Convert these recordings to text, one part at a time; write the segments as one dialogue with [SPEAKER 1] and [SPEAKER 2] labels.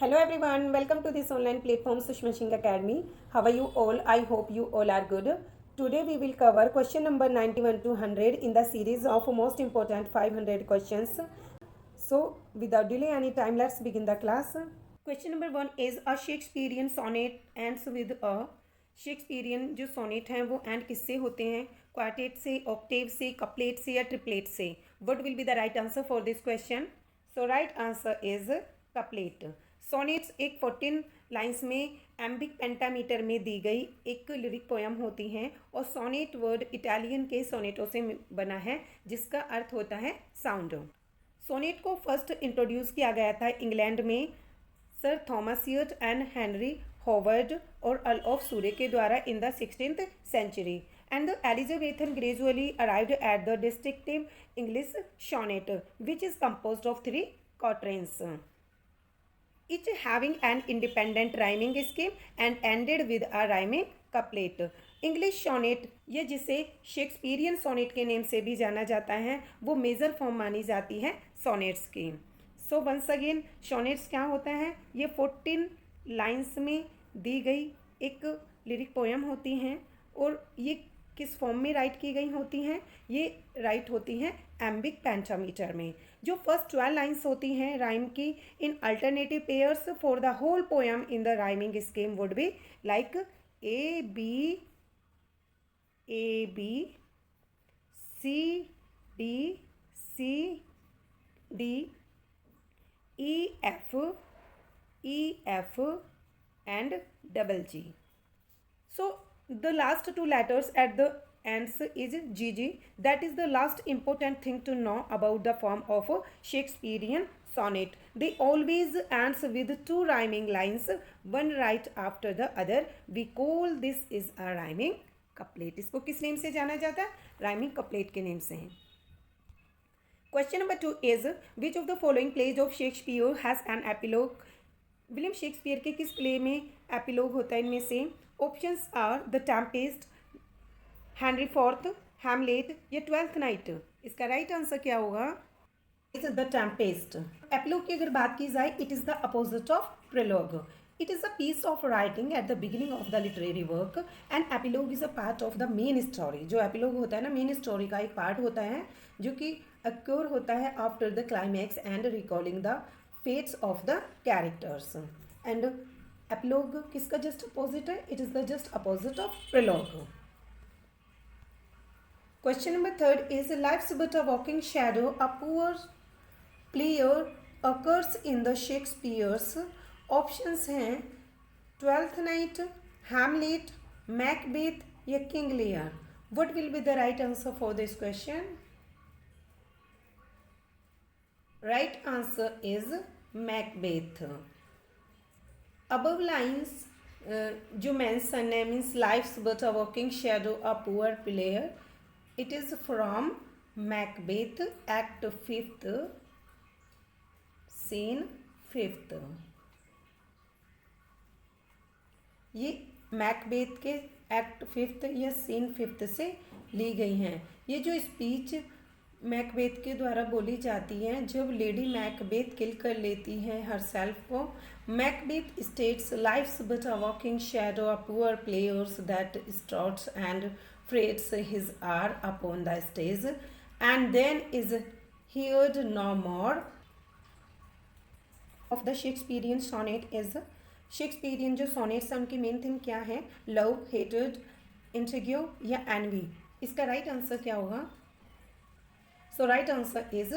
[SPEAKER 1] Hello everyone, welcome to this online platform Sushma Singh Academy. How are you all? I hope you all are good. Today we will cover question number 91 to 100 in the series of most important 500 questions. So without delay any time, let's begin the class. Question number 1 is a Shakespearean sonnet ends with a Shakespearean जो sonnet हैं वो and किससे होते हैं? Quartet से, Octave से, couplet से या ट्रिपलेट से? What will be the right answer for this question? So right answer is couplet. Sonnets एक 14 लाइन्स में एम्बिक पेंटामीटर में दी गई एक लिरिक पोयम होती हैं और सोनेट वर्ड इटालियन के सोनेटो से बना है जिसका अर्थ होता है साउंड. सोनेट को फर्स्ट इंट्रोड्यूस किया गया था इंग्लैंड में sir Thomas yurt and Henry Howard और अर्ल ऑफ सूरे के द्वारा in the 16th century, and the Elizabethan gradually arrived at the distinctive English sonnet, which is composed of 3 quatrains, each having an independent rhyming scheme and ended with a rhyming couplet. English sonnet ये जिसे Shakespearean sonnet के name से भी जाना जाता है वो major form मानी जाती है सोनेट्स की. सो वंस अगेन सोनेट्स क्या होता है? ये 14 लाइन्स में दी गई एक लिरिक पोयम होती हैं और ये किस फॉर्म में राइट की गई होती हैं? ये राइट होती हैं एम्बिक पेंटामीटर में. जो फर्स्ट 12 लाइन्स होती हैं राइम की इन alternative pairs for the whole poem in the rhyming scheme would be like A B C D E F and double G. So the last 2 letters at the ends is GG. That is the last important thing to know about the form of a Shakespearean sonnet. They always ends with 2 rhyming lines, one right after the other. We call this is a rhyming couplet. इसको किस name से जाना जाता है? rhyming couplet के name से है. Question number 2 is which of the following plays of Shakespeare has an epilogue? William Shakespeare के किस प्ले में एपिलोग होता है? इनमें से options are the Tempest, Henry Fourth, Hamlet या ट्वेल्थ नाइट. इसका राइट आंसर क्या होगा? It is the Tempest. Epilogue की अगर बात की जाए it is the opposite of prologue. It is a piece of writing at the beginning of the literary work and epilogue is a part of the main story. जो epilogue होता है ना main story का एक part होता है जो कि अक्योर होता है after the climax and recalling the fates of the characters. And epilogue किसका just opposite है? It is the just opposite of prologue. Question number 3 is life's but a walking shadow. A poor player occurs in the Shakespeare's. Options हैं Twelfth Night, Hamlet, Macbeth या King Lear. What will be the right answer for this question? Right answer is Macbeth. Above lines जो mention है means life's but a walking shadow, a poor player. It is from Macbeth, Act 5th, Scene 5th. ये Macbeth के act 5th या scene 5th से ली गई हैं. ये जो स्पीच मैकबेथ के द्वारा बोली जाती है जब लेडी मैकबेथ किल कर लेती है हर सेल्फ को. Macbeth states life's but a walking shadow, a poor players that starts and frets his hour upon the stage and then is heard no more. Of the Shakespearean sonnet is Shakespearean जो sonnets हैं उनकी main theme क्या है? Love, hated, इंट्रिग्यू या N V. इसका right answer क्या होगा? So right answer is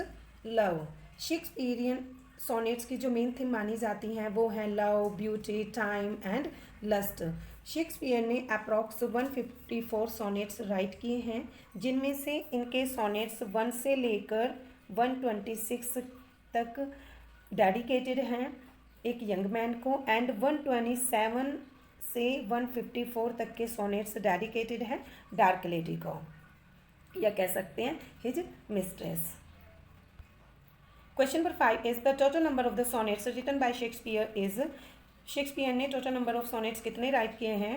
[SPEAKER 1] love. Shakespearean sonnets की जो मेन थीम मानी जाती हैं वो है love, beauty, time and lust. Shakespeare ने अप्रॉक्स 154 सोनेट्स राइट किए हैं जिनमें से इनके सोनेट्स 1 से लेकर 126 तक डेडिकेटेड हैं एक यंग मैन को एंड 127 से 154 तक के सोनेट्स डेडिकेटेड हैं डार्क लेडी को या कह सकते हैं his mistress. Question number 5 is the total number of the sonnets written by Shakespeare is. Shakespeare ने टोटल नंबर ऑफ सोनेट्स कितने राइट किए हैं?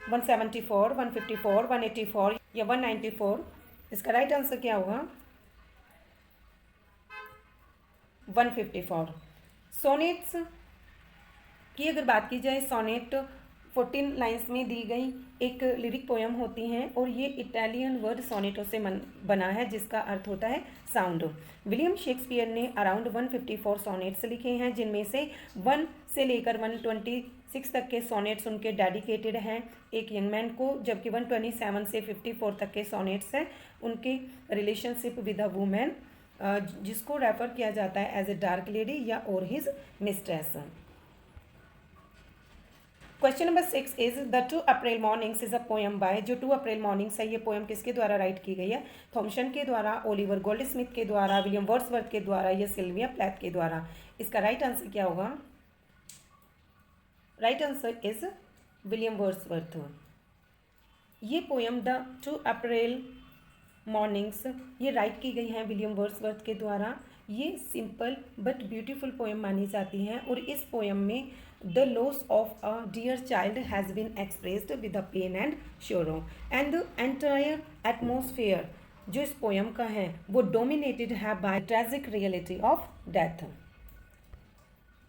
[SPEAKER 1] 174, 154, 184 या 194. इसका राइट आंसर क्या होगा? 154. Sonnets की अगर बात की जाए, सोनेट 14 लाइन्स में दी गई एक लिरिक पोयम होती हैं और ये इटालियन वर्ड सोनेटो से बना है जिसका अर्थ होता है साउंड। विलियम शेक्सपियर ने अराउंड 154 सोनेट्स लिखे हैं, जिनमें से 1 से लेकर 126 तक के सोनेट्स उनके डेडिकेटेड हैं एक यंग मैन को, जबकि 127 से 54 तक के सोनेट्स हैं उनके रिलेशनशिप विद अ वुमेन, जिसको रेफर किया जाता है एज ए डार्क लेडी या और his mistress. Question number 6 is the 2 April mornings is a poem by, जो 2 अप्रैल मॉर्निंग्स है ये पोएम किसके द्वारा राइट की गई है? थॉमसन के द्वारा, ओलिवर गोल्डस्मिथ के द्वारा, विलियम वर्ड्सवर्थ के द्वारा या सिल्विया प्लैथ के द्वारा। इसका राइट आंसर क्या होगा? Right answer is William Wordsworth. ये पोएम द 2 अप्रैल मॉर्निंग्स ये राइट की गई हैं विलियम वर्ड्सवर्थ के द्वारा। ये सिंपल बट ब्यूटीफुल पोएम मानी जाती हैं और इस पोएम में the loss of a dear child has been expressed with a pain and sorrow and the entire atmosphere जो इस पोएम का है वो डोमिनेटेड है by tragic reality of death.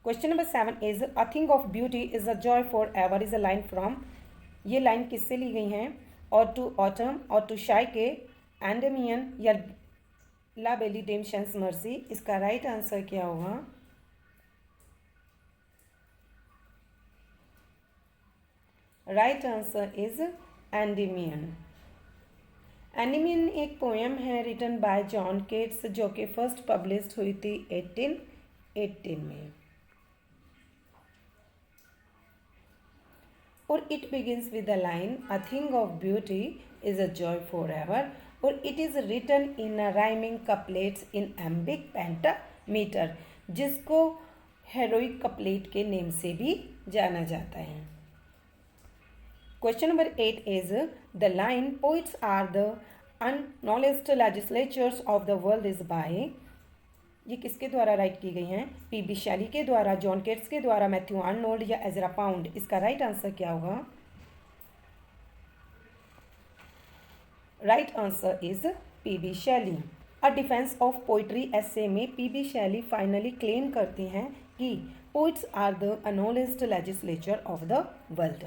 [SPEAKER 1] Question number 7 is a thing of beauty is a joy for ever is a line from, ये line किससे ली गई हैं? और टू ऑटम और टू शाई के एंडेमियन या ला बेली डेमशंस मर्सी। इसका राइट आंसर क्या होगा? Right answer is Endymion. Endymion एक पोएम है रिटन बाय जॉन केट्स जो कि फर्स्ट पब्लिश्ड हुई थी 1818 में और it begins with the line a thing of beauty is a joy for ever और it is written in a rhyming couplets in iambic pentameter, जिसको हेरोइक कपलेट के name से भी जाना जाता है। Question number 8 is the line poets are the unacknowledged legislators of the world is by, ये किसके द्वारा राइट की गई हैं? पी.बी. शैली के द्वारा, जॉन केट्स के द्वारा, मैथ्यू आर्नोल्ड या एजरा पाउंड। इसका राइट आंसर क्या होगा? Right answer is P B. Shelley. A defence of poetry essay में पी.बी. शैली फाइनली क्लेम करते हैं कि poets are the unacknowledged legislature of the world.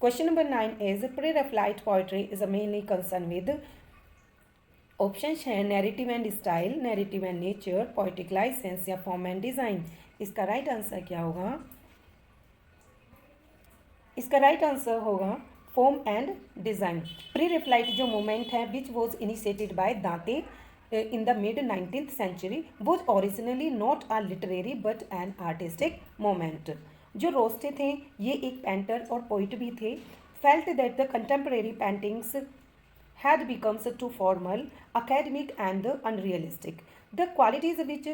[SPEAKER 1] Question number 9 is pre Raphaelite poetry is mainly concern with, option है narrative and style, narrative and nature, poetic licence या form and design. इसका right answer क्या होगा? इसका right answer होगा form and design. प्री-रैफलाइट जो movement है which was initiated by दांते in the mid 19th century was originally not a literary but an artistic movement। जो रोस्टे थे ये एक पेंटर और पोइट भी थे। felt that the contemporary paintings had become too formal, academic and unrealistic। The qualities which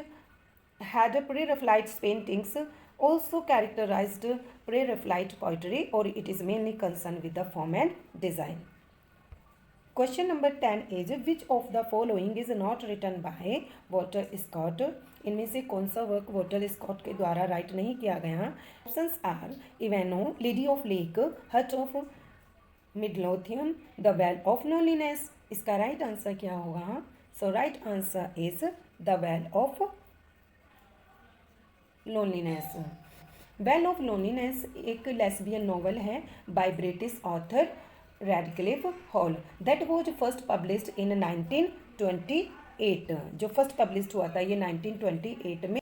[SPEAKER 1] had pre-Raphaelite paintings also characterized pre-Raphaelite poetry or it is mainly concerned with the form and design। Question number 10 is which of the following is not written by Walter Scott, इनमें से कौन सा work Walter Scott के द्वारा right नहीं किया गया? Options are Ivanhoe, lady of lake, heart of Midlothian, the well of loneliness. इसका राइट आंसर क्या होगा? So right answer is the well of loneliness. Well of loneliness एक लेस्बियन नॉवल है by British author Radclyffe Hall that was first published in 1928। जो first published हुआ था ये 1928 में